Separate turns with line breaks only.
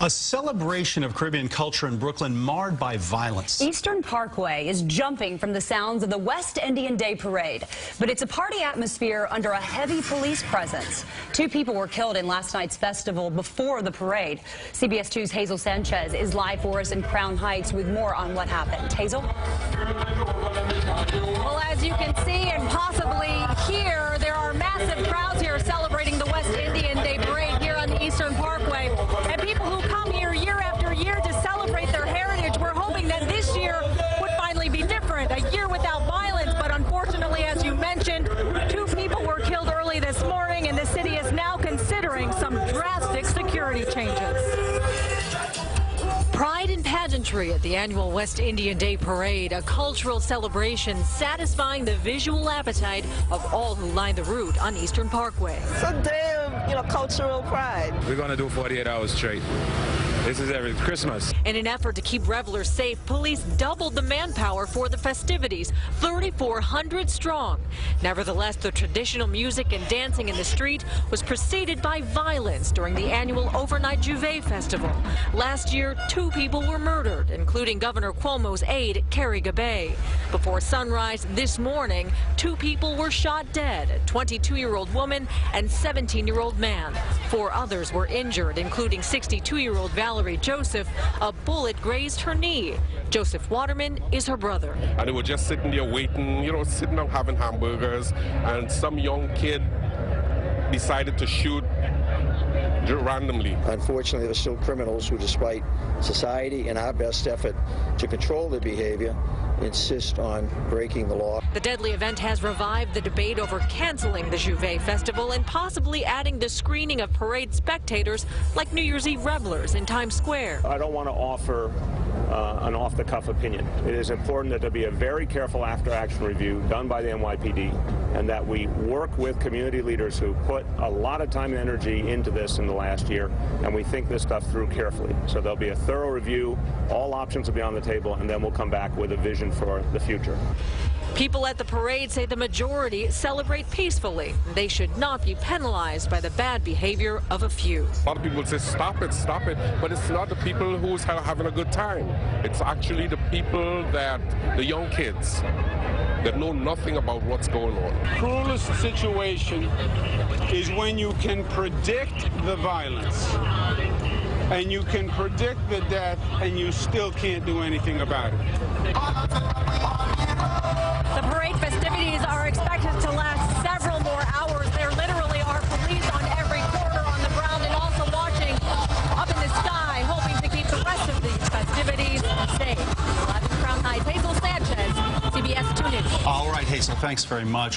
A celebration of Caribbean culture in Brooklyn marred by violence.
Eastern Parkway is jumping from the sounds of the West Indian Day Parade, but it's a party atmosphere under a heavy police presence. 2 people were killed in last night's festival before the parade. CBS 2's Hazel Sanchez is live for us in Crown Heights with more on what happened. Hazel?
Well, as you can see and possibly hear, there are massive crowds here celebrating the West Indian Day Parade here on the Eastern Parkway. And people who come here year after year to celebrate their heritage, we're hoping that this year would finally be different, a year without violence. But unfortunately, as you mentioned, 2 people were killed early this morning, and the city is now considering some drastic security changes.
Pride and pageantry at the annual West Indian Day Parade, a cultural celebration satisfying the visual appetite of all who line the route on Eastern Parkway.
So damn, cultural pride.
We're going to do 48 hours straight. This is every Christmas.
In an effort to keep revelers safe, police doubled the manpower for the festivities, 3,400 strong. Nevertheless, the traditional music and dancing in the street was preceded by violence during the annual overnight Juve Festival. Last year, 2 people were murdered, including Governor Cuomo's aide, Carrie Gabay. Before sunrise this morning, 2 people were shot dead, a 22-year-old woman and 17-year-old man. 4 others were injured, including 62-year-old Valerie Joseph. A bullet grazed her knee. Joseph Waterman is her brother.
And they were just sitting there waiting, sitting down having hamburgers, and some young kid decided to shoot randomly.
Unfortunately, there are still criminals who, despite society and our best effort to control their behavior, insist on breaking the law.
The deadly event has revived the debate over canceling the Juve Festival and possibly adding the screening of parade spectators like New Year's Eve revelers in Times Square.
I don't want to offer an off-the-cuff opinion. It is important that there be a very careful after-action review done by the NYPD, and that we work with community leaders who put a lot of time and energy into this in the last year, and we think this stuff through carefully. So there'll be a thorough review, all options will be on the table, and then we'll come back with a vision for the future.
People at the parade say the majority celebrate peacefully. They should not be penalized by the bad behavior of a few.
A lot of people say, stop it, but it's not the people who's having a good time. It's actually the people the young kids, that know nothing about what's going on.
The cruelest situation is when you can predict the violence, and you can predict the death, and you still can't do anything about it.
The parade festivities are expected to last several more hours. There literally are police on every corner on the ground and also watching up in the sky, hoping to keep the rest of these festivities safe. Live in Crown Heights, Hazel Sanchez, CBS 2 News.
All right, Hazel, thanks very much.